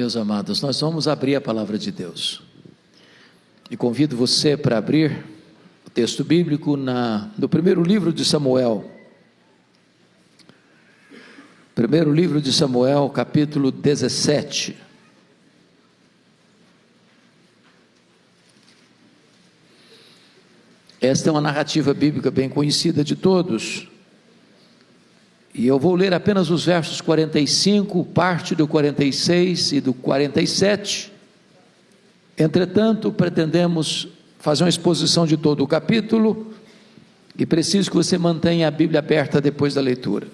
Meus amados, nós vamos abrir a palavra de Deus. E convido você para abrir o texto bíblico no primeiro livro de Samuel. Primeiro livro de Samuel, capítulo 17. Esta é uma narrativa bíblica bem conhecida de todos. E eu vou ler apenas os versos 45, parte do 46 e do 47. Entretanto, pretendemos fazer uma exposição de todo o capítulo e preciso que você mantenha a Bíblia aberta depois da leitura.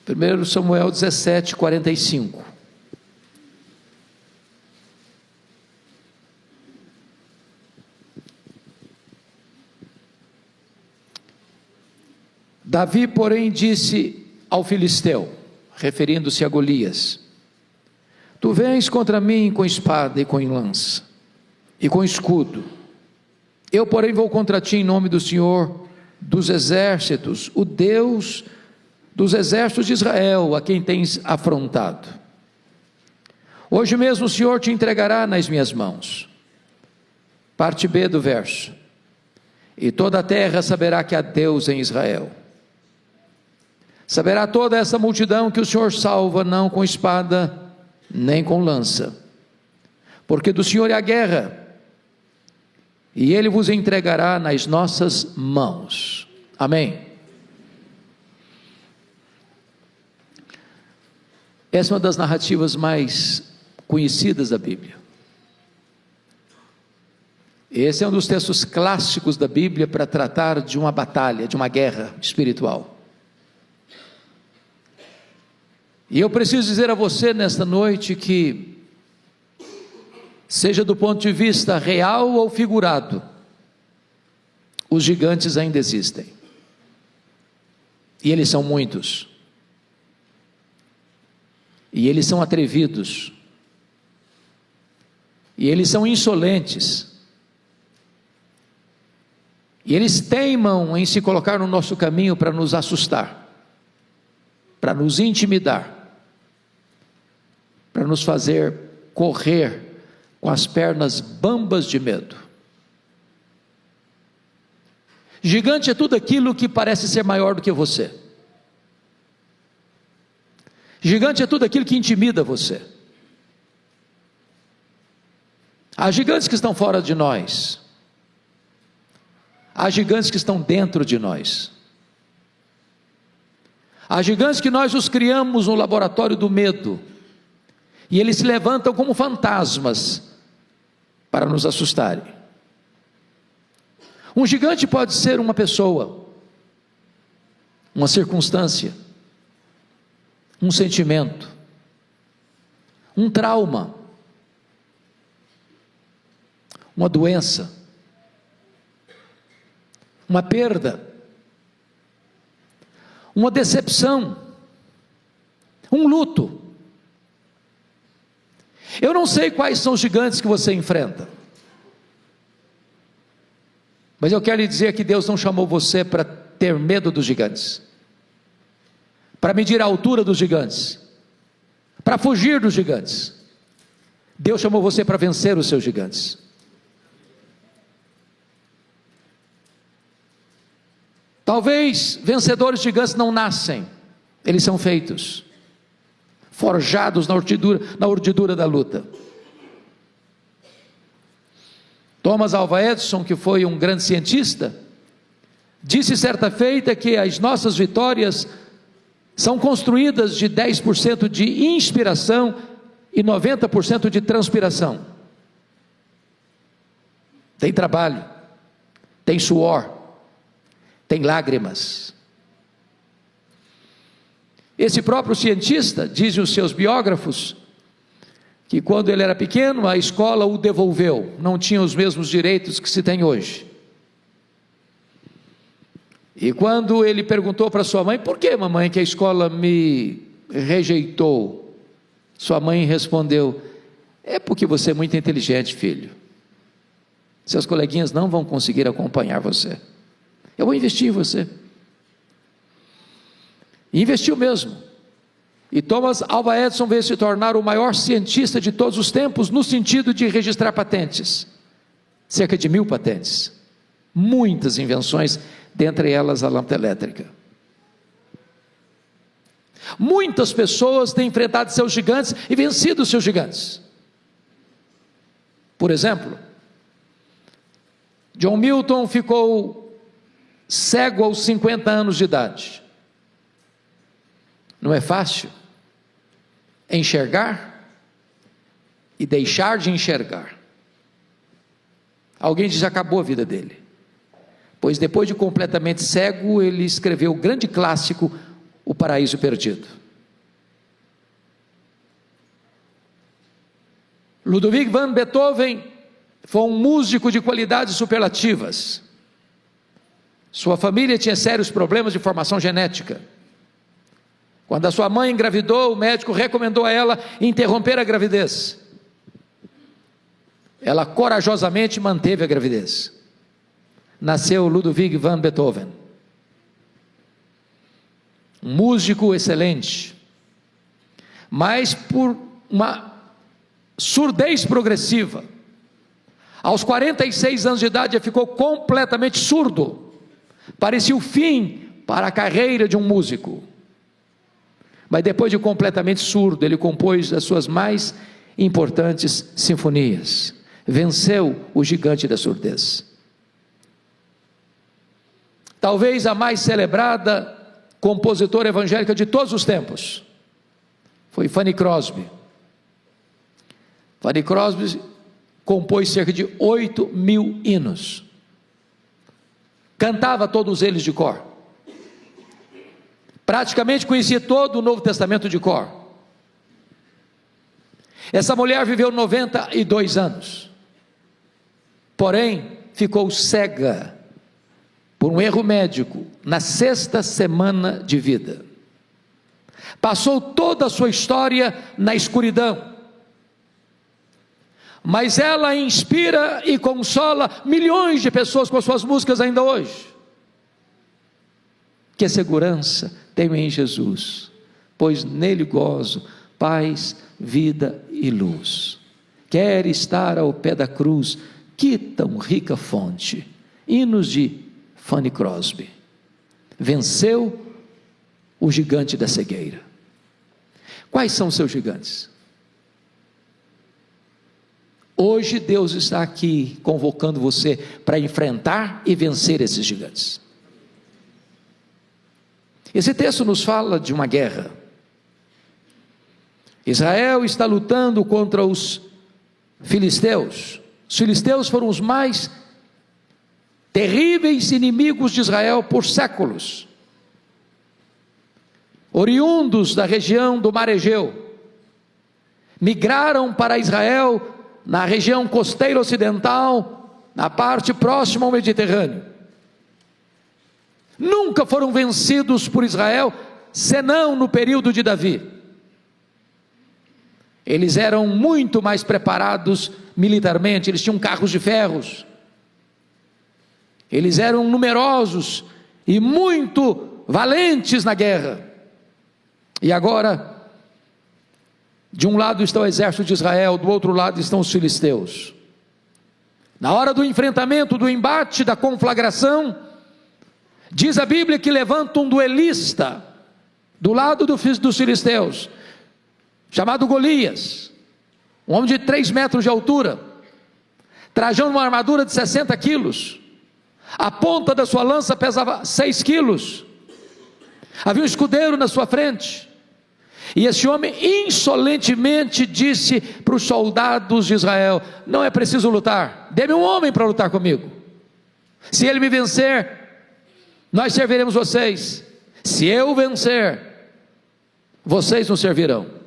1 Samuel 17, 45. Davi, porém, disse ao filisteu, referindo-se a Golias: Tu vens contra mim com espada e com lança, e com escudo. Eu, porém, vou contra ti em nome do Senhor dos exércitos, o Deus dos exércitos de Israel, a quem tens afrontado. Hoje mesmo o Senhor te entregará nas minhas mãos. Parte B do verso. E toda a terra saberá que há Deus em Israel. Saberá toda essa multidão que o Senhor salva, não com espada, nem com lança, porque do Senhor é a guerra, e Ele vos entregará nas nossas mãos. Amém. Essa é uma das narrativas mais conhecidas da Bíblia. Esse é um dos textos clássicos da Bíblia para tratar de uma batalha, de uma guerra espiritual. E eu preciso dizer a você nesta noite que, seja do ponto de vista real ou figurado, os gigantes ainda existem. E eles são muitos. E eles são atrevidos. E eles são insolentes. E eles teimam em se colocar no nosso caminho para nos assustar, para nos intimidar, para nos fazer correr com as pernas bambas de medo. Gigante é tudo aquilo que parece ser maior do que você. Gigante é tudo aquilo que intimida você. Há gigantes que estão fora de nós. Há gigantes que estão dentro de nós. Há gigantes que nós os criamos no laboratório do medo. E eles se levantam como fantasmas para nos assustarem. Um gigante pode ser uma pessoa, uma circunstância, um sentimento, um trauma, uma doença, uma perda, uma decepção, um luto. Eu não sei quais são os gigantes que você enfrenta, mas eu quero lhe dizer que Deus não chamou você para ter medo dos gigantes, para medir a altura dos gigantes, para fugir dos gigantes. Deus chamou você para vencer os seus gigantes. Talvez vencedores gigantes não nascem, eles são feitos, forjados na urdidura da luta. Thomas Alva Edison, que foi um grande cientista, disse certa feita que as nossas vitórias são construídas de 10% de inspiração e 90% de transpiração. Tem trabalho, tem suor, tem lágrimas. Esse próprio cientista, dizem os seus biógrafos, que quando ele era pequeno, a escola o devolveu, não tinha os mesmos direitos que se tem hoje. E quando ele perguntou para sua mãe: por que, mamãe, que a escola me rejeitou? Sua mãe respondeu: é porque você é muito inteligente, filho. Seus coleguinhas não vão conseguir acompanhar você. Eu vou investir em você. E investiu mesmo. E Thomas Alva Edison veio se tornar o maior cientista de todos os tempos, no sentido de registrar patentes. Cerca de 1000 patentes. Muitas invenções, dentre elas a lâmpada elétrica. Muitas pessoas têm enfrentado seus gigantes e vencido seus gigantes. Por exemplo, John Milton ficou cego aos 50 anos de idade. Não é fácil enxergar e deixar de enxergar. Alguém diz: acabou a vida dele. Pois depois de completamente cego, ele escreveu o grande clássico, O Paraíso Perdido. Ludwig van Beethoven foi um músico de qualidades superlativas. Sua família tinha sérios problemas de formação genética. Quando a sua mãe engravidou, o médico recomendou a ela interromper a gravidez. Ela corajosamente manteve a gravidez. Nasceu Ludwig van Beethoven, um músico excelente, mas por uma surdez progressiva, aos 46 anos de idade ele ficou completamente surdo. Parecia o fim para a carreira de um músico. Mas depois de completamente surdo, ele compôs as suas mais importantes sinfonias. Venceu o gigante da surdez. Talvez a mais celebrada compositora evangélica de todos os tempos foi Fanny Crosby. Fanny Crosby compôs cerca de 8.000 hinos. Cantava todos eles de cor. Praticamente conhecia todo o Novo Testamento de cor. Essa mulher viveu 92 anos. Porém, ficou cega por um erro médico na 6ª semana de vida. Passou toda a sua história na escuridão. Mas ela inspira e consola milhões de pessoas com suas músicas ainda hoje. Que segurança tenho em Jesus, pois nele gozo paz, vida e luz. Quer estar ao pé da cruz, que tão rica fonte. Hinos de Fanny Crosby. Venceu o gigante da cegueira. Quais são os seus gigantes? Hoje Deus está aqui convocando você para enfrentar e vencer esses gigantes. Esse texto nos fala de uma guerra. Israel está lutando contra os filisteus. Os filisteus foram os mais terríveis inimigos de Israel por séculos. Oriundos da região do Mar Egeu, migraram para Israel na região costeira ocidental, na parte próxima ao Mediterrâneo. Nunca foram vencidos por Israel, senão no período de Davi. Eles eram muito mais preparados militarmente, eles tinham carros de ferros, eles eram numerosos e muito valentes na guerra. E agora, de um lado está o exército de Israel, do outro lado estão os filisteus. Na hora do enfrentamento, do embate, da conflagração, diz a Bíblia que levanta um duelista do lado dos filisteus, chamado Golias, um homem de 3 metros de altura, trajando uma armadura de 60 quilos, a ponta da sua lança pesava 6 quilos, havia um escudeiro na sua frente, e esse homem insolentemente disse para os soldados de Israel: não é preciso lutar, dê-me um homem para lutar comigo, se ele me vencer, nós serviremos vocês, se eu vencer, vocês nos servirão.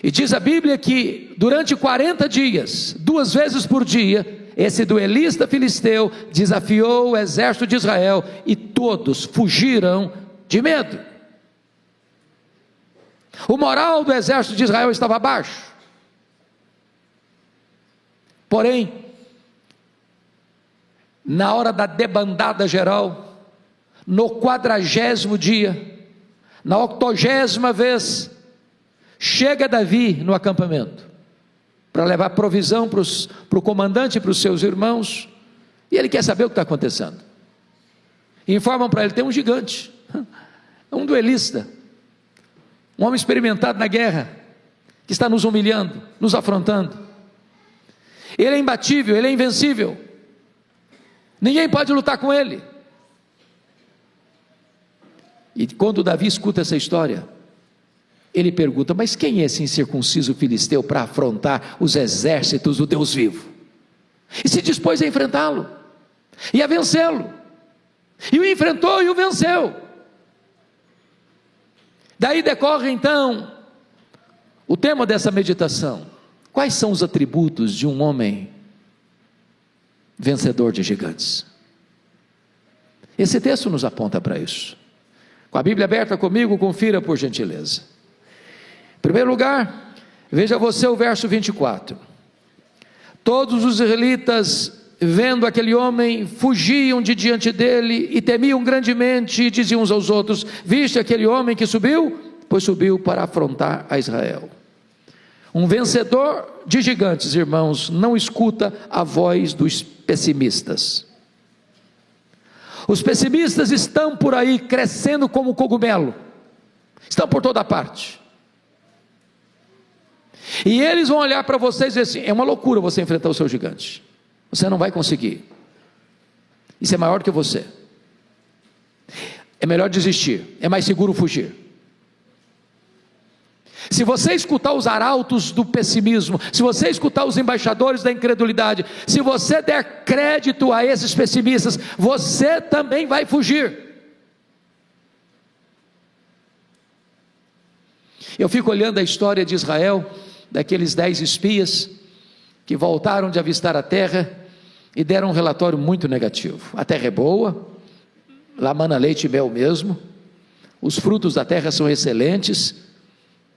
E diz a Bíblia que durante 40 dias, 2 vezes por dia, esse duelista filisteu desafiou o exército de Israel e todos fugiram de medo. O moral do exército de Israel estava baixo. Porém, na hora da debandada geral, no 40º dia, Na 80ª vez, chega Davi no acampamento, para levar provisão para o comandante e para os seus irmãos, e ele quer saber o que está acontecendo. Informam para ele: tem um gigante, um duelista, um homem experimentado na guerra, que está nos humilhando, nos afrontando. Ele é imbatível, ele é invencível, ninguém pode lutar com ele. E quando Davi escuta essa história, ele pergunta: mas quem é esse incircunciso filisteu para afrontar os exércitos do Deus vivo? E se dispôs a enfrentá-lo, e a vencê-lo, e o enfrentou e o venceu. Daí decorre então o tema dessa meditação: quais são os atributos de um homem vencedor de gigantes? Esse texto nos aponta para isso. Com a Bíblia aberta comigo, confira por gentileza. Em primeiro lugar, veja você o verso 24. Todos os israelitas, vendo aquele homem, fugiam de diante dele e temiam grandemente, e diziam uns aos outros: viste aquele homem que subiu? Pois subiu para afrontar a Israel. Um vencedor de gigantes, irmãos, não escuta a voz dos pessimistas. Os pessimistas estão por aí crescendo como cogumelo, estão por toda parte, e eles vão olhar para vocês e dizer assim: é uma loucura você enfrentar o seu gigante, você não vai conseguir, isso é maior que você, é melhor desistir, é mais seguro fugir. Se você escutar os arautos do pessimismo, se você escutar os embaixadores da incredulidade, se você der crédito a esses pessimistas, você também vai fugir. Eu fico olhando a história de Israel, daqueles 10 espias que voltaram de avistar a terra e deram um relatório muito negativo. A terra é boa, lá mana leite e mel mesmo, os frutos da terra são excelentes,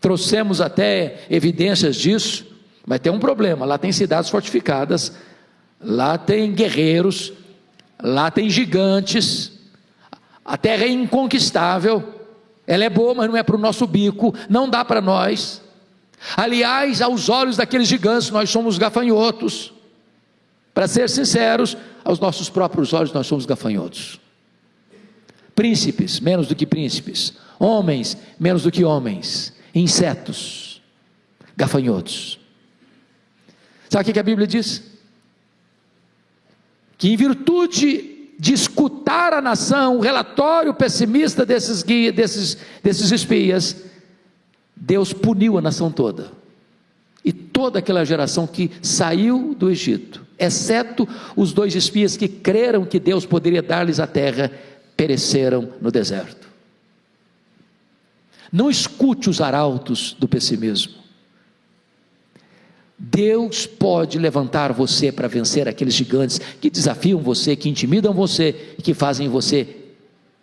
trouxemos até evidências disso, mas tem um problema: lá tem cidades fortificadas, lá tem guerreiros, lá tem gigantes, a terra é inconquistável, ela é boa, mas não é para o nosso bico, não dá para nós. Aliás, aos olhos daqueles gigantes, nós somos gafanhotos. Para ser sinceros, aos nossos próprios olhos, nós somos gafanhotos. Príncipes, menos do que príncipes. Homens, menos do que homens. Insetos, gafanhotos. Sabe o que a Bíblia diz? Que em virtude de escutar a nação, o relatório pessimista desses espias, Deus puniu a nação toda, e toda aquela geração que saiu do Egito, exceto os 2 espias que creram que Deus poderia dar-lhes a terra, pereceram no deserto. Não escute os arautos do pessimismo. Deus pode levantar você para vencer aqueles gigantes que desafiam você, que intimidam você e que fazem você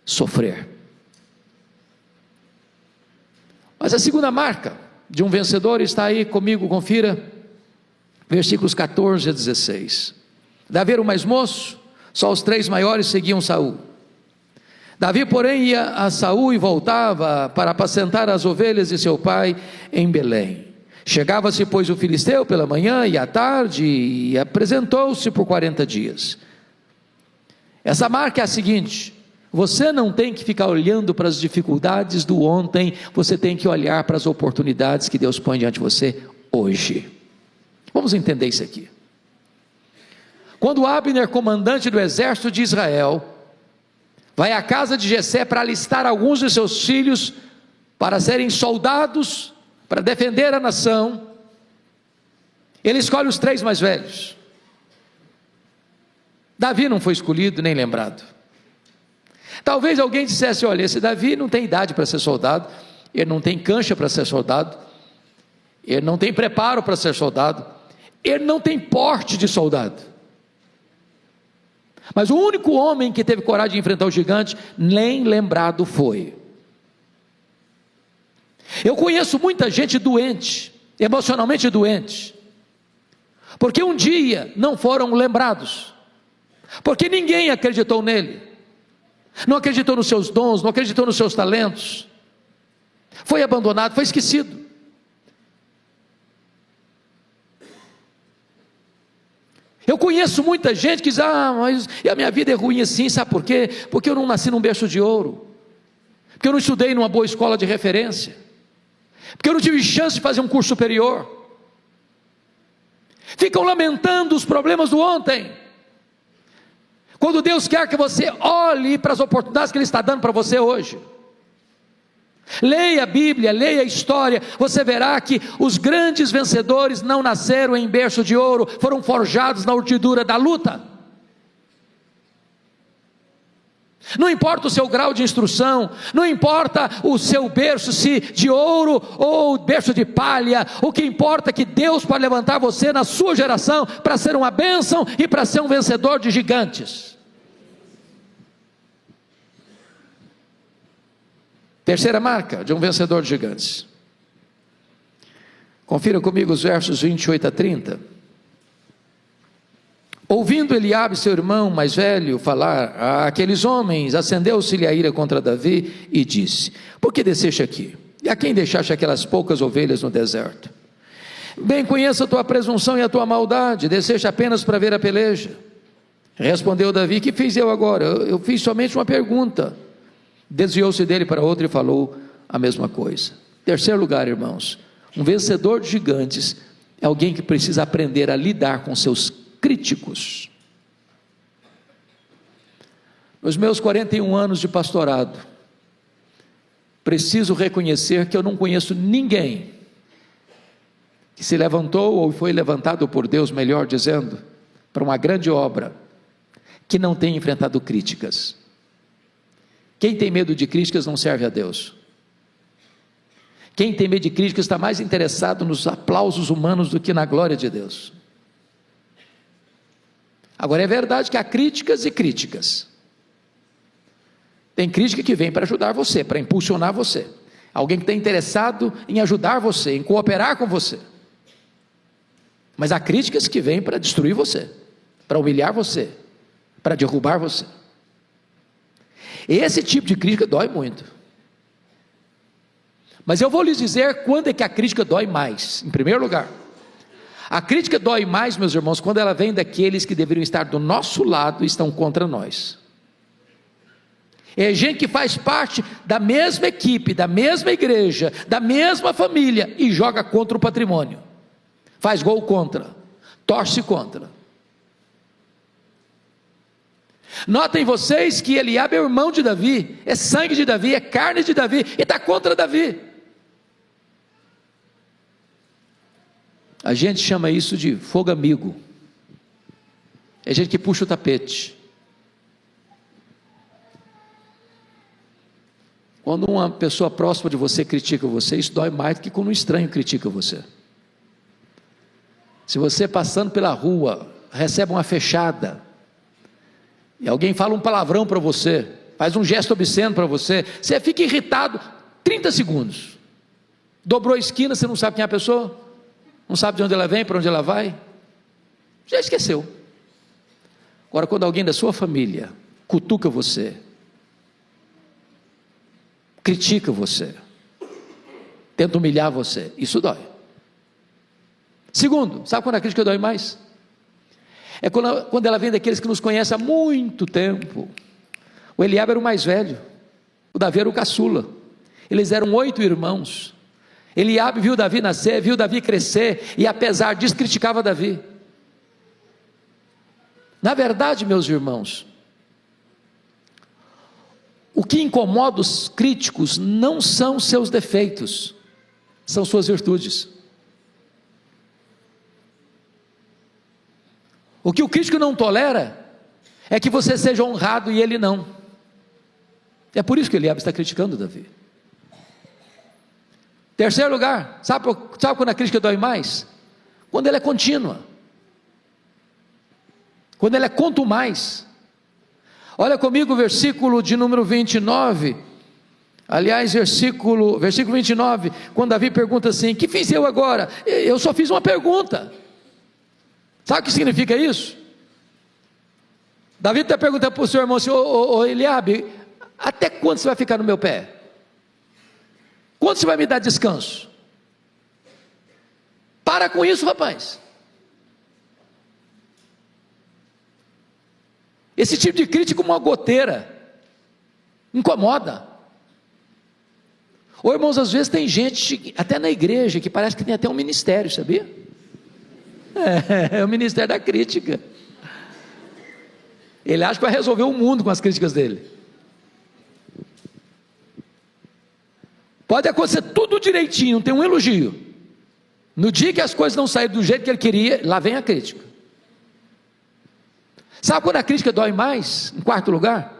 sofrer. Mas a segunda marca de um vencedor está aí comigo, confira, versículos 14 a 16. Davi era o mais moço, só os 3 maiores seguiam Saul. Davi, porém, ia a Saul e voltava para apacentar as ovelhas de seu pai em Belém. Chegava-se, pois, o filisteu pela manhã e à tarde, e apresentou-se por 40 dias. Essa marca é a seguinte: você não tem que ficar olhando para as dificuldades do ontem, você tem que olhar para as oportunidades que Deus põe diante de você hoje. Vamos entender isso aqui. Quando Abner, comandante do exército de Israel, vai à casa de Jessé para alistar alguns de seus filhos para serem soldados, para defender a nação, ele escolhe os 3 mais velhos. Davi não foi escolhido nem lembrado. Talvez alguém dissesse: olha, esse Davi não tem idade para ser soldado, ele não tem cancha para ser soldado, ele não tem preparo para ser soldado, ele não tem porte de soldado. Mas o único homem que teve coragem de enfrentar o gigante, nem lembrado foi. Eu conheço muita gente doente, emocionalmente doente, porque um dia não foram lembrados, porque ninguém acreditou nele, não acreditou nos seus dons, não acreditou nos seus talentos, foi abandonado, foi esquecido. Eu conheço muita gente que diz, mas a minha vida é ruim assim, sabe por quê? Porque eu não nasci num berço de ouro, porque eu não estudei numa boa escola de referência, porque eu não tive chance de fazer um curso superior. Ficam lamentando os problemas do ontem, quando Deus quer que você olhe para as oportunidades que Ele está dando para você hoje. Leia a Bíblia, leia a história, você verá que os grandes vencedores não nasceram em berço de ouro, foram forjados na urdidura da luta. Não importa o seu grau de instrução, não importa o seu berço, se de ouro ou berço de palha, o que importa é que Deus pode levantar você na sua geração, para ser uma bênção e para ser um vencedor de gigantes. Terceira marca de um vencedor de gigantes. Confira comigo os versos 28 a 30. Ouvindo Eliabe, seu irmão mais velho, falar àqueles homens, acendeu-se-lhe a ira contra Davi e disse: por que desceste aqui? E a quem deixaste aquelas poucas ovelhas no deserto? Bem conheço a tua presunção e a tua maldade, desceste apenas para ver a peleja. Respondeu Davi: que fiz eu agora? Eu fiz somente uma pergunta. Desviou-se dele para outro e falou a mesma coisa. Terceiro lugar, irmãos, um vencedor de gigantes é alguém que precisa aprender a lidar com seus críticos. Nos meus 41 anos de pastorado, preciso reconhecer que eu não conheço ninguém que se levantou ou foi levantado por Deus, melhor dizendo, para uma grande obra, que não tenha enfrentado críticas. Quem tem medo de críticas não serve a Deus. Quem tem medo de críticas está mais interessado nos aplausos humanos do que na glória de Deus. Agora é verdade que há críticas e críticas. Tem crítica que vem para ajudar você, para impulsionar você. Alguém que está interessado em ajudar você, em cooperar com você. Mas há críticas que vêm para destruir você, para humilhar você, para derrubar você. Esse tipo de crítica dói muito. Mas eu vou lhes dizer quando é que a crítica dói mais. Em primeiro lugar, a crítica dói mais, meus irmãos, quando ela vem daqueles que deveriam estar do nosso lado e estão contra nós. É gente que faz parte da mesma equipe, da mesma igreja, da mesma família e joga contra o patrimônio. Faz gol contra, torce contra. Notem vocês que Eliabe é o irmão de Davi, é sangue de Davi, é carne de Davi, e está contra Davi. A gente chama isso de fogo amigo. É gente que puxa o tapete. Quando uma pessoa próxima de você critica você, isso dói mais do que quando um estranho critica você. Se você passando pela rua, recebe uma fechada, e alguém fala um palavrão para você, faz um gesto obsceno para você, você fica irritado 30 segundos. Dobrou a esquina, você não sabe quem é a pessoa, não sabe de onde ela vem, para onde ela vai, já esqueceu. Agora, quando alguém da sua família cutuca você, critica você, tenta humilhar você, isso dói. Segundo, sabe quando a crítica dói mais? É quando ela vem daqueles que nos conhecem há muito tempo. O Eliabe era o mais velho, o Davi era o caçula, eles eram 8 irmãos. Eliabe viu Davi nascer, viu Davi crescer, e apesar disso criticava Davi. Na verdade, meus irmãos, o que incomoda os críticos não são seus defeitos, são suas virtudes. O que o crítico não tolera é que você seja honrado e ele não. É por isso que Eliabe está criticando Davi. Terceiro lugar, sabe quando a crítica dói mais? Quando ela é contínua, quando ela é contumaz. Olha comigo o versículo de número 29, aliás, versículo 29, quando Davi pergunta assim: que fiz eu agora? Eu só fiz uma pergunta. Sabe o que significa isso? Davi está perguntando para o seu irmão assim: ô Eliabe, até quando você vai ficar no meu pé? Quando você vai me dar descanso? Para com isso, rapaz. Esse tipo de crítica, uma goteira, incomoda. Ou, irmãos, às vezes tem gente, até na igreja, que parece que tem até um ministério, sabia? É o ministério da crítica. Ele acha que vai resolver o mundo com as críticas dele. Pode acontecer tudo direitinho, não tem um elogio. No dia que as coisas não saírem do jeito que ele queria, lá vem a crítica. Sabe quando a crítica dói mais? Em quarto lugar,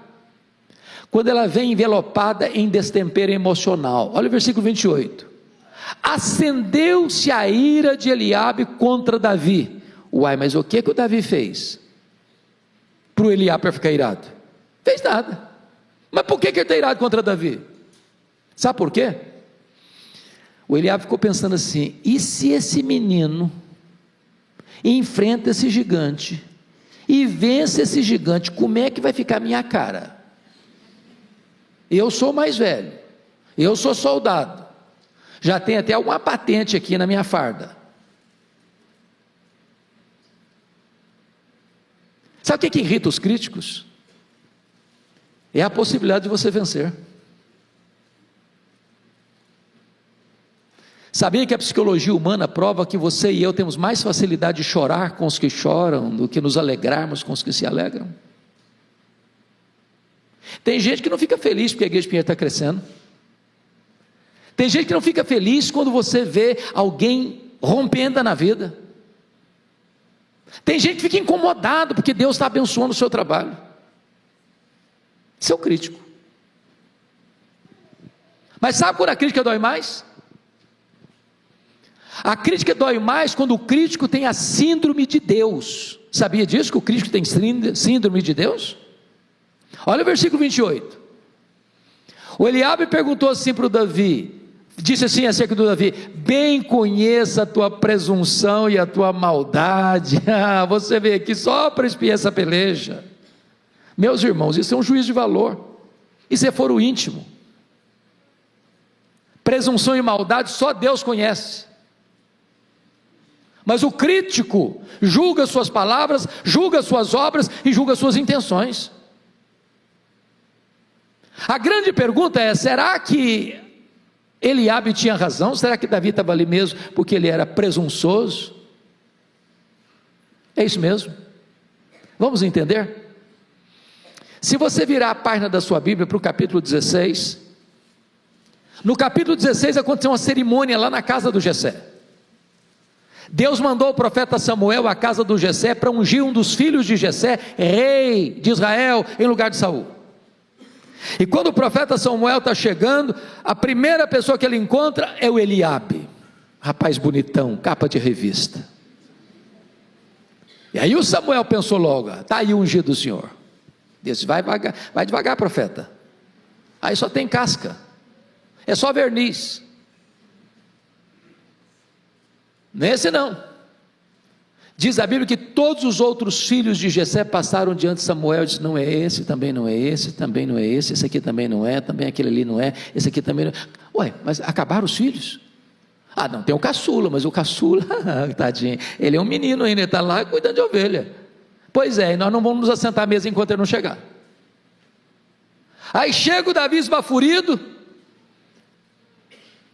quando ela vem envelopada em destempero emocional. Olha o versículo 28. Acendeu-se a ira de Eliabe contra Davi. Uai, mas o que o Davi fez para o Eliabe para ficar irado? Fez nada. Mas por que ele está irado contra Davi? Sabe por quê? O Eliabe ficou pensando assim: e se esse menino enfrenta esse gigante e vence esse gigante, como é que vai ficar a minha cara? Eu sou mais velho, eu sou soldado, já tem até alguma patente aqui na minha farda. Sabe o que irrita os críticos? É a possibilidade de você vencer. Sabia que a psicologia humana prova que você e eu temos mais facilidade de chorar com os que choram do que nos alegrarmos com os que se alegram? Tem gente que não fica feliz porque a igreja Pinheiro está crescendo. Tem gente que não fica feliz quando você vê alguém rompendo na vida. Tem gente que fica incomodado porque Deus está abençoando o seu trabalho. Isso é o crítico. Mas sabe quando a crítica dói mais? A crítica dói mais quando o crítico tem a síndrome de Deus. Sabia disso, que o crítico tem síndrome de Deus? Olha o versículo 28. O Eliabe perguntou assim para o Davi, disse assim acerca do Davi: bem conheça a tua presunção e a tua maldade. Você veio aqui só para espiar essa peleja. Meus irmãos, isso é um juízo de valor. Isso é foro íntimo. Presunção e maldade só Deus conhece. Mas o crítico julga suas palavras, julga suas obras e julga suas intenções. A grande pergunta é: será que Eliabe tinha razão? Será que Davi estava ali mesmo porque ele era presunçoso? É isso mesmo? Vamos entender? Se você virar a página da sua Bíblia para o capítulo 16, no capítulo 16 aconteceu uma cerimônia lá na casa do Jessé. Deus mandou o profeta Samuel à casa do Jessé para ungir um dos filhos de Jessé, rei de Israel, em lugar de Saul. E quando o profeta Samuel está chegando, a primeira pessoa que ele encontra é o Eliabe, rapaz bonitão, capa de revista. E aí o Samuel pensou logo: está aí o ungido do Senhor. Disse: vai devagar, profeta, aí só tem casca, é só verniz. Nesse não. Diz a Bíblia que todos os outros filhos de Jessé passaram diante de Samuel e disse: não é esse, também não é esse, também não é esse aqui também não é, também aquele ali não é, esse aqui também não é. Ué, mas acabaram os filhos? Ah, não, tem o caçula, mas o caçula, tadinho, ele é um menino ainda, ele está lá cuidando de ovelha. Pois é, e nós não vamos nos assentar à mesa enquanto ele não chegar. Aí chega o Davi esbaforido: o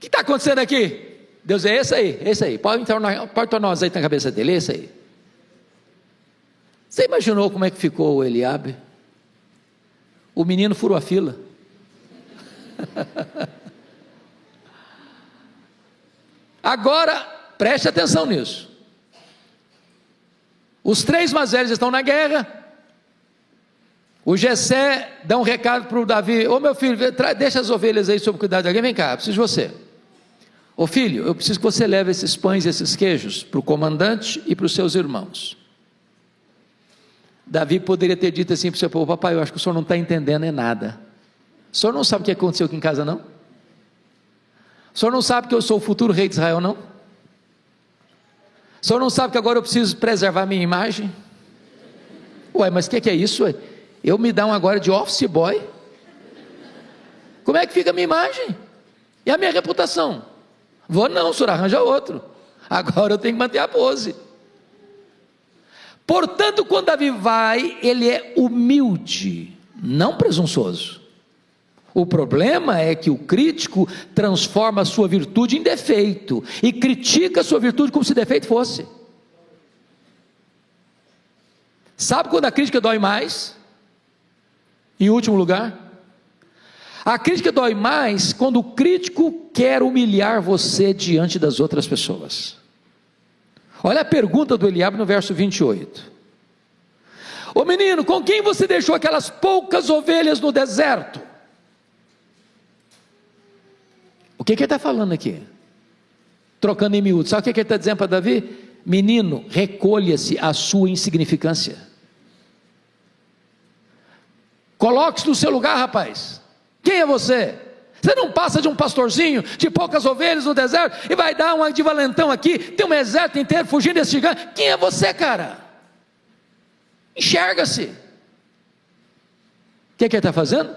que está acontecendo aqui? Deus, é esse aí, pode tornar um azeite na cabeça dele, esse aí. Você imaginou como é que ficou o Eliabe? O menino furou a fila. Agora, preste atenção nisso. Os três mais velhos estão na guerra. O Jessé dá um recado para o Davi: ô meu filho, deixa as ovelhas aí sob cuidado de alguém, vem cá, preciso de você. Ô filho, eu preciso que você leve esses pães e esses queijos para o comandante e para os seus irmãos. Davi poderia ter dito assim para o seu povo: papai, eu acho que o senhor não está entendendo é nada. O senhor não sabe o que aconteceu aqui em casa, não? O senhor não sabe que eu sou o futuro rei de Israel, não? O senhor não sabe que agora eu preciso preservar minha imagem? Ué, mas o que é isso? Ué? Eu me dá um agora de office boy? Como é que fica a minha imagem? E a minha reputação? Vou não, o senhor arranja outro. Agora eu tenho que manter a pose. Portanto, quando Davi vai, ele é humilde, não presunçoso. O problema é que o crítico transforma a sua virtude em defeito, e critica a sua virtude como se defeito fosse. Sabe quando a crítica dói mais? Em último lugar, a crítica dói mais quando o crítico quer humilhar você diante das outras pessoas. Olha a pergunta do Eliabe no verso 28. Ô menino, com quem você deixou aquelas poucas ovelhas no deserto? O que ele está falando aqui? Trocando em miúdo, sabe o que ele está dizendo para Davi? Menino, recolha-se a sua insignificância. Coloque-se no seu lugar, rapaz. Quem é você? Você não passa de um pastorzinho de poucas ovelhas no deserto e vai dar uma de valentão aqui, tem um exército inteiro fugindo desse gigante. Quem é você, cara? Enxerga-se. O que ele está fazendo?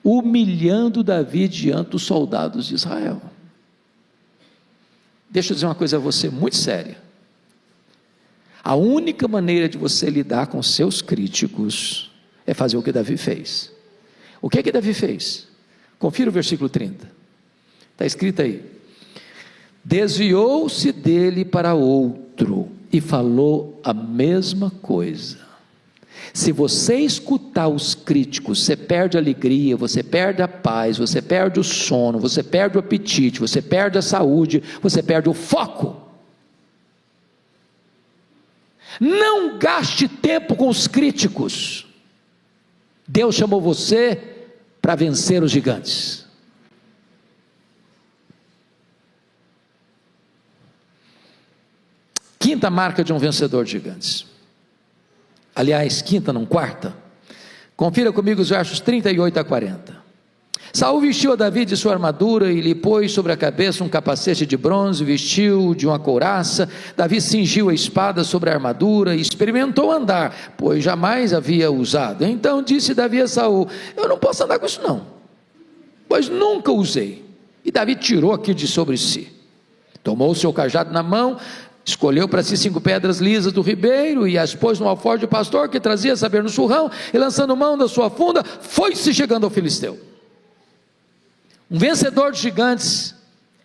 Humilhando Davi diante dos soldados de Israel. Deixa eu dizer uma coisa a você muito séria. A única maneira de você lidar com seus críticos é fazer o que Davi fez. O que Davi fez? Confira o versículo 30. Está escrito aí: desviou-se dele para outro e falou a mesma coisa. Se você escutar os críticos, você perde a alegria, você perde a paz, você perde o sono, você perde o apetite, você perde a saúde, você perde o foco. Não gaste tempo com os críticos. Deus chamou você para vencer os gigantes. Quinta marca de um vencedor de gigantes. Aliás, quinta não, quarta. Confira comigo os versos 38 a 40. Saul vestiu a Davi de sua armadura e lhe pôs sobre a cabeça um capacete de bronze, vestiu de uma couraça. Davi cingiu a espada sobre a armadura e experimentou andar, pois jamais havia usado. Então disse Davi a Saul: eu não posso andar com isso não, pois nunca usei. E Davi tirou aquilo de sobre si, tomou o seu cajado na mão, escolheu para si 5 pedras lisas do ribeiro e as pôs no alforje do pastor que trazia saber no surrão, e lançando mão da sua funda, foi-se chegando ao filisteu. Um vencedor de gigantes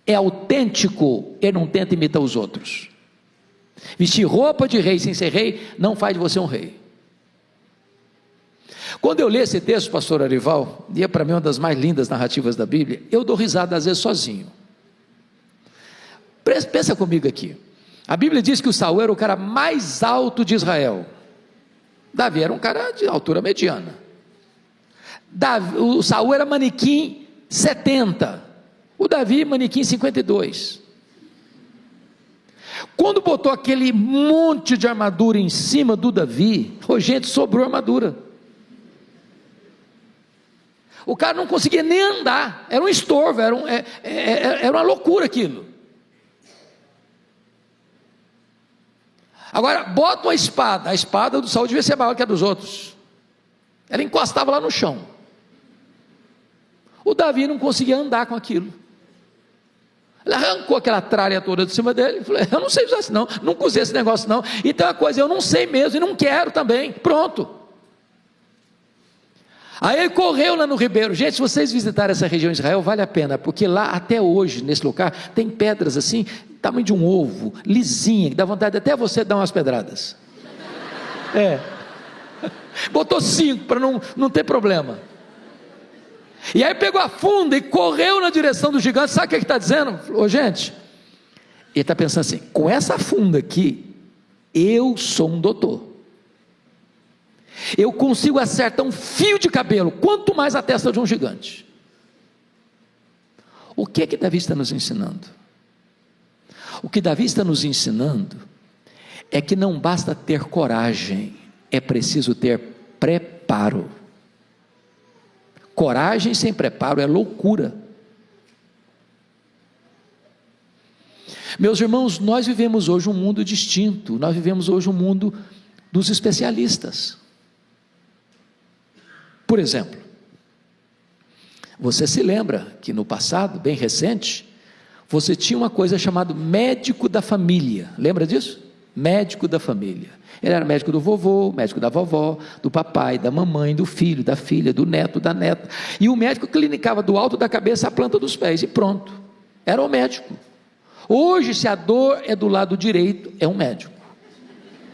é autêntico, ele não tenta imitar os outros. Vestir roupa de rei sem ser rei não faz de você um rei. Quando eu li esse texto, pastor Arival, e é para mim uma das mais lindas narrativas da Bíblia, eu dou risada às vezes sozinho. Pensa comigo aqui. A Bíblia diz que o Saul era o cara mais alto de Israel. Davi era um cara de altura mediana. O Saul era manequim 70, o Davi manequim 52. Quando botou aquele monte de armadura em cima do Davi, gente, sobrou armadura. O cara não conseguia nem andar, era um estorvo, era uma loucura aquilo. Agora, bota uma espada, a espada do Saul devia ser maior que a dos outros, ela encostava lá no chão. O Davi não conseguia andar com aquilo. Ele arrancou aquela tralha toda de cima dele e falou: eu não sei usar isso não, nunca usei esse negócio não, então é uma coisa, eu não sei mesmo e não quero também, pronto. Aí ele correu lá no ribeiro. Gente, se vocês visitarem essa região de Israel, vale a pena, porque lá até hoje, nesse lugar, tem pedras assim, tamanho de um ovo, lisinha, que dá vontade até você dar umas pedradas. Botou 5 para não ter problema. E aí pegou a funda e correu na direção do gigante. Sabe o que ele está dizendo? Gente, ele está pensando assim: com essa funda aqui, eu sou um doutor, eu consigo acertar um fio de cabelo, quanto mais a testa de um gigante. O que Davi está nos ensinando? O que Davi está nos ensinando é que não basta ter coragem, é preciso ter preparo. Coragem sem preparo é loucura. Meus irmãos, nós vivemos hoje um mundo distinto, nós vivemos hoje um mundo dos especialistas. Por exemplo, Você se lembra que no passado, bem recente, você tinha uma coisa chamada médico da família, lembra disso? Médico da família. Ele era médico do vovô, médico da vovó, do papai, da mamãe, do filho, da filha, do neto, da neta. E o médico clinicava do alto da cabeça à planta dos pés, e pronto, era o médico. Hoje, se a dor é do lado direito, é um médico.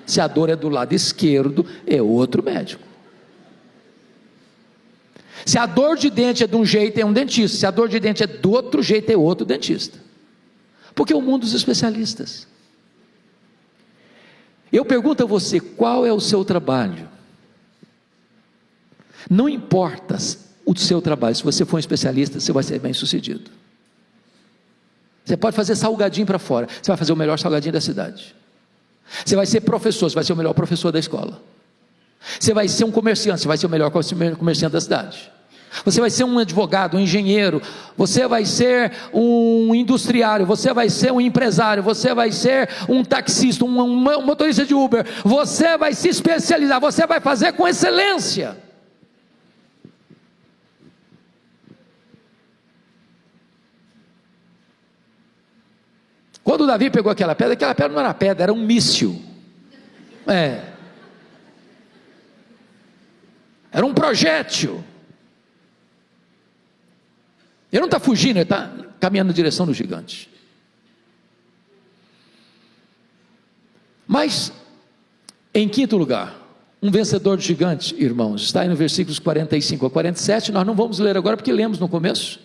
Se a dor é do lado esquerdo, é outro médico. Se a dor de dente é de um jeito, é um dentista. Se a dor de dente é do outro jeito, é outro dentista. Porque é o mundo dos especialistas. Eu pergunto a você, qual é o seu trabalho? Não importa o seu trabalho, se você for um especialista, você vai ser bem sucedido. Você pode fazer salgadinho para fora, você vai fazer o melhor salgadinho da cidade. Você vai ser professor, você vai ser o melhor professor da escola. Você vai ser um comerciante, você vai ser o melhor comerciante da cidade. Você vai ser um advogado, um engenheiro, você vai ser um industriário, você vai ser um empresário, você vai ser um taxista, um motorista de Uber, você vai se especializar, você vai fazer com excelência. Quando Davi pegou aquela pedra não era pedra, era um míssil. Era um projétil. Ele não está fugindo, ele está caminhando na direção do gigante. Mas, em quinto lugar, um vencedor de gigantes, irmãos, está aí no versículos 45 a 47, nós não vamos ler agora porque lemos no começo.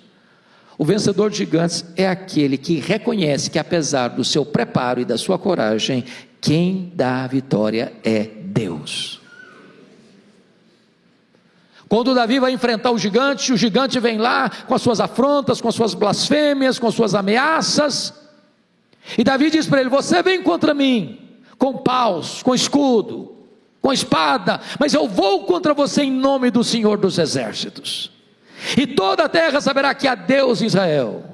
O vencedor de gigantes é aquele que reconhece que apesar do seu preparo e da sua coragem, quem dá a vitória é Deus. Quando Davi vai enfrentar o gigante vem lá com as suas afrontas, com as suas blasfêmias, com as suas ameaças, e Davi diz para ele: você vem contra mim, com paus, com escudo, com espada, mas eu vou contra você em nome do Senhor dos Exércitos, e toda a terra saberá que há Deus em Israel,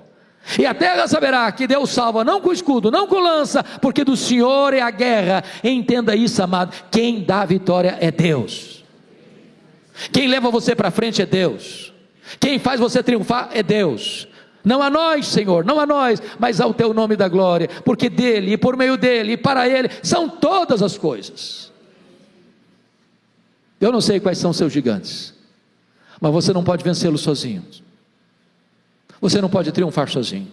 e a terra saberá que Deus salva, não com escudo, não com lança, porque do Senhor é a guerra. Entenda isso, amado, quem dá a vitória é Deus. Quem leva você para frente é Deus. Quem faz você triunfar é Deus. Não a nós, Senhor, não a nós, mas ao teu nome da glória, porque dele, e por meio dele, e para ele, são todas as coisas. Eu não sei quais são seus gigantes, mas você não pode vencê-los sozinho. Você não pode triunfar sozinho.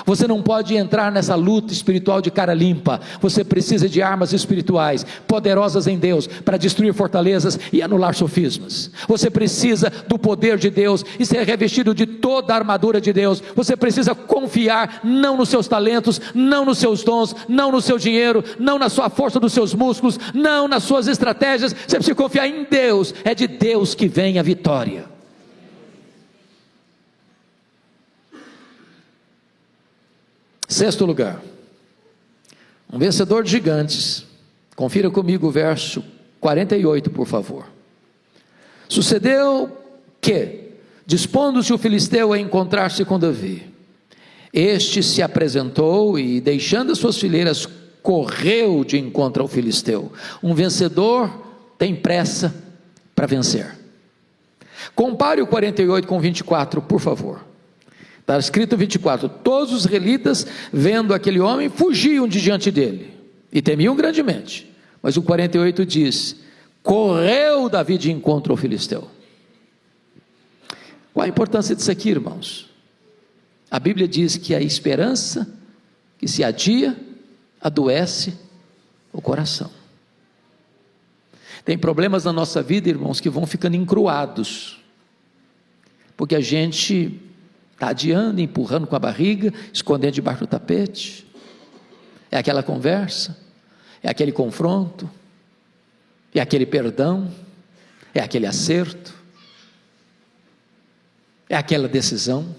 Você não pode entrar nessa luta espiritual de cara limpa. Você precisa de armas espirituais poderosas em Deus para destruir fortalezas e anular sofismas. Você precisa do poder de Deus e ser revestido de toda a armadura de Deus. Você precisa confiar não nos seus talentos, não nos seus dons, não no seu dinheiro, não na sua força dos seus músculos, não nas suas estratégias. Você precisa confiar em Deus. É de Deus que vem a vitória. Sexto lugar, um vencedor de gigantes. Confira comigo o verso 48, por favor. Sucedeu que, dispondo-se o filisteu a encontrar-se com Davi, este se apresentou e, deixando as suas fileiras, correu de encontro ao filisteu. Um vencedor tem pressa para vencer. Compare o 48 com 24, por favor. Está escrito 24: todos os israelitas, vendo aquele homem, fugiam de diante dele, e temiam grandemente. Mas o 48 diz: correu Davi de encontro ao filisteu. Qual a importância disso aqui, irmãos? A Bíblia diz que a esperança que se adia, adoece o coração. Tem problemas na nossa vida, irmãos, que vão ficando encruados, porque a gente está adiando, empurrando com a barriga, escondendo debaixo do tapete. É aquela conversa, é aquele confronto, é aquele perdão, é aquele acerto, é aquela decisão.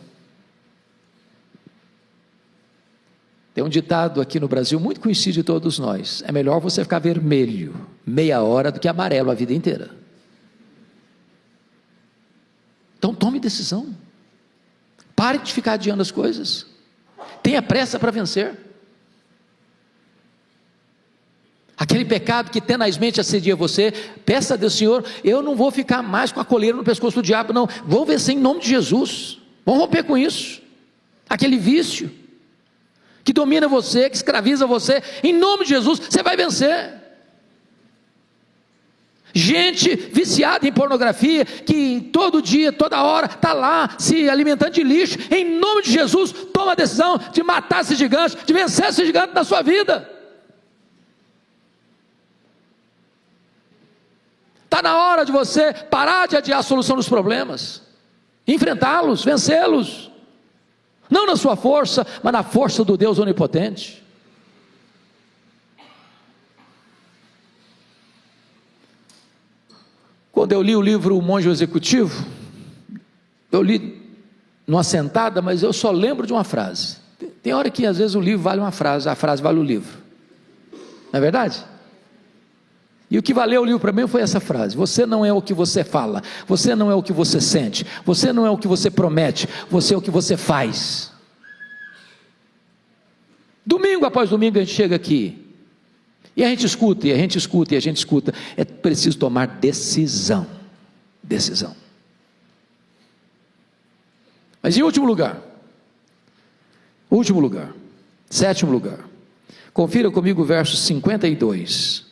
Tem um ditado aqui no Brasil muito conhecido de todos nós: é melhor você ficar vermelho meia hora do que amarelo a vida inteira. Então tome decisão. Pare de ficar adiando as coisas. Tenha pressa para vencer. aquele pecado que tenazmente assedia você, peça a Deus: Senhor, eu não vou ficar mais com a coleira no pescoço do diabo, não, vou vencer em nome de Jesus, vamos romper com isso, aquele vício que domina você, que escraviza você, em nome de Jesus, você vai vencer. Gente viciada em pornografia, que todo dia, toda hora, está lá, se alimentando de lixo, em nome de Jesus, toma a decisão de matar esse gigante, de vencer esse gigante na sua vida. Está na hora de você parar de adiar a solução dos problemas, enfrentá-los, vencê-los, não na sua força, mas na força do Deus onipotente. Quando eu li o livro O Monge Executivo, eu li numa sentada, mas eu só lembro de uma frase. Tem hora que às vezes o livro vale uma frase, a frase vale o livro, não é verdade? E o que valeu o livro para mim foi essa frase: você não é o que você fala, você não é o que você sente, você não é o que você promete, você é o que você faz. Domingo após domingo a gente chega aqui, e a gente escuta, e a gente escuta, e a gente escuta. É preciso tomar decisão, decisão. Mas em último lugar, sétimo lugar, confira comigo o verso 52.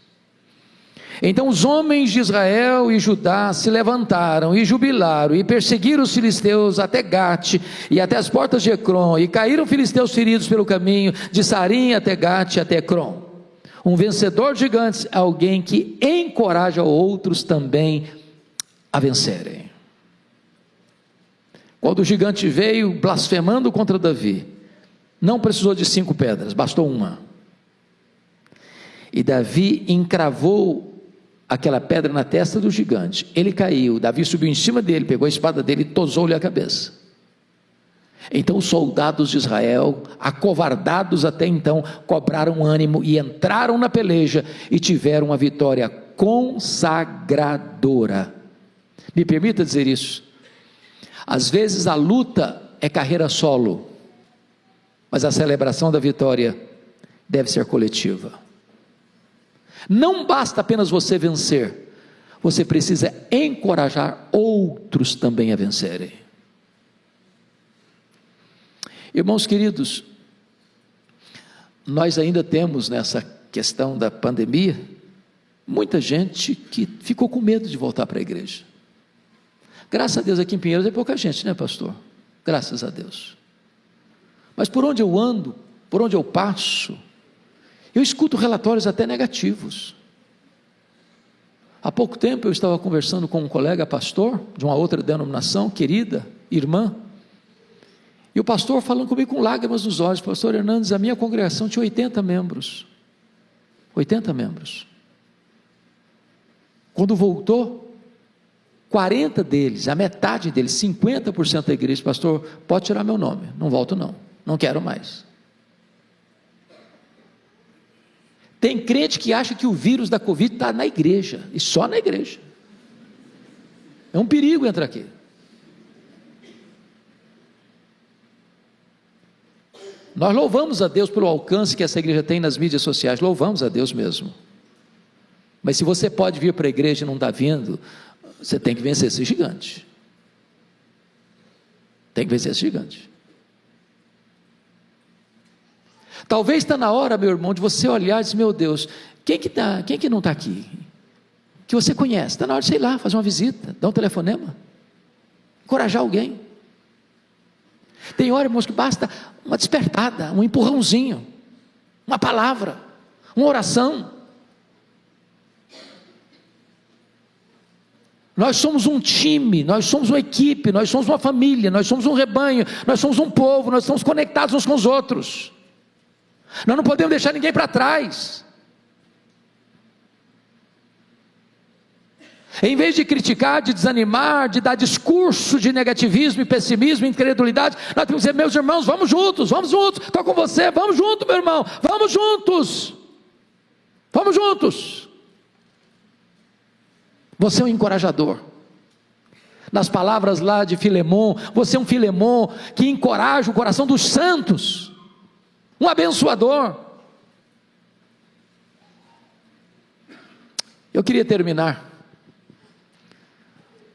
Então os homens de Israel e Judá se levantaram e jubilaram e perseguiram os filisteus até Gate e até as portas de Ecrom, e caíram filisteus feridos pelo caminho de Sarim até Gate até Ecrom. Um vencedor de gigantes é alguém que encoraja outros também a vencerem. Quando o gigante veio blasfemando contra Davi, não precisou de 5 pedras, bastou uma. E Davi encravou aquela pedra na testa do gigante, ele caiu, Davi subiu em cima dele, pegou a espada dele e tosou-lhe a cabeça. Então os soldados de Israel, acovardados até então, cobraram ânimo e entraram na peleja e tiveram uma vitória consagradora. Me permita dizer isso: às vezes a luta é carreira solo, mas a celebração da vitória deve ser coletiva. Não basta apenas você vencer, você precisa encorajar outros também a vencerem. Irmãos queridos, nós ainda temos nessa questão da pandemia, muita gente que ficou com medo de voltar para a igreja. Graças a Deus aqui em Pinheiros é pouca gente, né, pastor? Graças a Deus. Mas por onde eu ando, por onde eu passo, eu escuto relatórios até negativos. Há pouco tempo eu estava conversando com um colega pastor, de uma outra denominação, querida, irmã, e o pastor falando comigo com lágrimas nos olhos: pastor Hernandes, a minha congregação tinha 80 membros, 80 membros, quando voltou, 40 deles, a metade deles, 50% da igreja: pastor, pode tirar meu nome, não volto não, não quero mais. Tem crente que acha que o vírus da Covid está na igreja, e só na igreja. É um perigo entrar aqui. Nós louvamos a Deus pelo alcance que essa igreja tem nas mídias sociais, louvamos a Deus mesmo. Mas se você pode vir para a igreja e não está vindo, você tem que vencer esse gigante. Tem que vencer esse gigante. Talvez está na hora, meu irmão, de você olhar e dizer: meu Deus, quem que não está aqui? Que você conhece, está na hora de, sei lá, fazer uma visita, dar um telefonema, encorajar alguém. Tem hora, irmãos, que basta uma despertada, um empurrãozinho, uma palavra, uma oração. Nós somos um time, nós somos uma equipe, nós somos uma família, nós somos um rebanho, nós somos um povo, nós estamos conectados uns com os outros. Nós não podemos deixar ninguém para trás. Em vez de criticar, de desanimar, de dar discurso de negativismo e pessimismo, incredulidade, nós temos que dizer: meus irmãos, vamos juntos, estou com você, vamos juntos, meu irmão, vamos juntos. Você é um encorajador. Nas palavras lá de Filemon, você é um Filemon que encoraja o coração dos santos, um abençoador. Eu queria terminar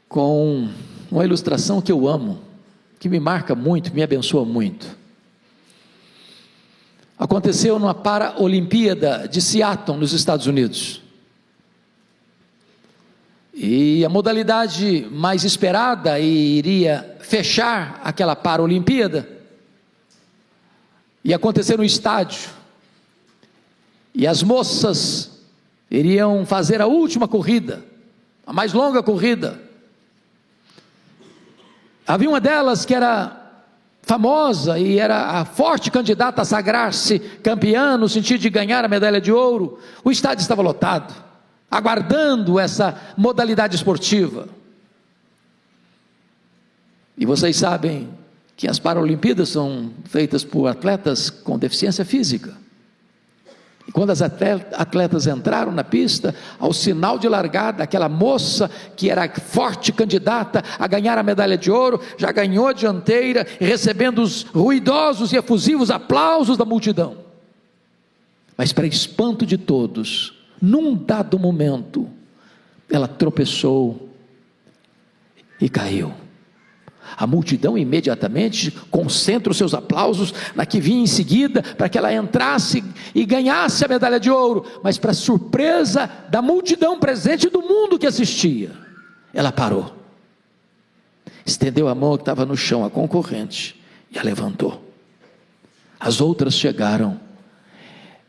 com uma ilustração que eu amo, que me marca muito, me abençoa muito. Aconteceu numa Paralimpíada de Seattle, nos Estados Unidos. E a modalidade mais esperada e iria fechar aquela Paralimpíada ia acontecer no estádio. E as moças iriam fazer a última corrida, a mais longa corrida. Havia uma delas que era famosa e era a forte candidata a sagrar-se campeã, no sentido de ganhar a medalha de ouro. O estádio estava lotado, aguardando essa modalidade esportiva. E vocês sabem que as Paralimpíadas são feitas por atletas com deficiência física. E quando as atletas entraram na pista, ao sinal de largada, aquela moça que era forte candidata a ganhar a medalha de ouro, já ganhou a dianteira, recebendo os ruidosos e efusivos aplausos da multidão. Mas para espanto de todos, num dado momento, ela tropeçou e caiu. A multidão imediatamente concentra os seus aplausos na que vinha em seguida, para que ela entrasse e ganhasse a medalha de ouro. Mas para surpresa da multidão presente, do mundo que assistia, ela parou, estendeu a mão que estava no chão, a concorrente, e a levantou. As outras chegaram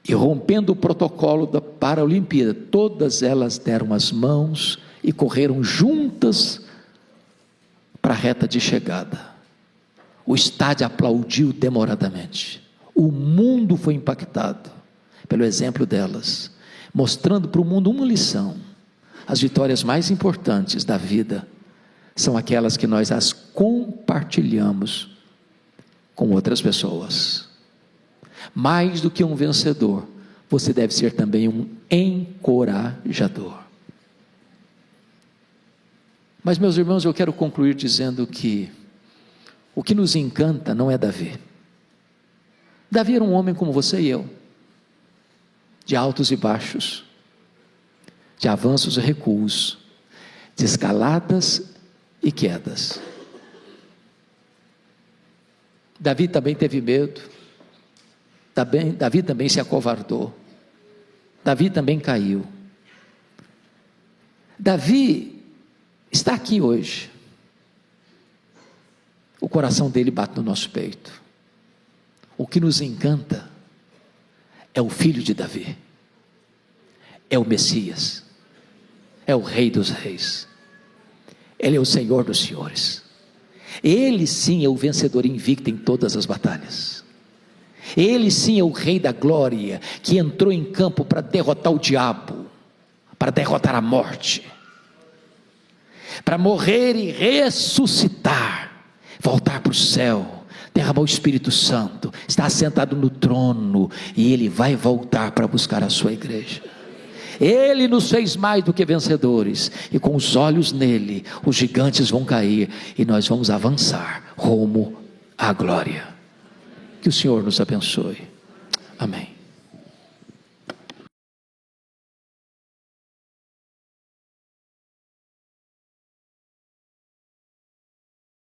e, rompendo o protocolo da Paralimpíada, todas elas deram as mãos e correram juntas para a reta de chegada. O estádio aplaudiu demoradamente. O mundo foi impactado pelo exemplo delas, mostrando para o mundo uma lição: as vitórias mais importantes da vida são aquelas que nós as compartilhamos com outras pessoas. Mais do que um vencedor, você deve ser também um encorajador. Mas, meus irmãos, eu quero concluir dizendo que o que nos encanta não é Davi. Davi era um homem como você e eu, de altos e baixos, de avanços e recuos, de escaladas e quedas. Davi também teve medo, Davi também se acovardou, Davi também caiu. Davi está aqui hoje. O coração dele bate no nosso peito. O que nos encanta é o filho de Davi, é o Messias, é o Rei dos Reis, Ele é o Senhor dos Senhores. Ele sim é o vencedor invicto em todas as batalhas. Ele sim é o Rei da glória, que entrou em campo para derrotar o diabo, para derrotar a morte, para morrer e ressuscitar, voltar para o céu, derramar o Espírito Santo, está assentado no trono, e Ele vai voltar para buscar a sua igreja. Ele nos fez mais do que vencedores, e com os olhos nele, os gigantes vão cair, e nós vamos avançar rumo à glória. Que o Senhor nos abençoe. Amém.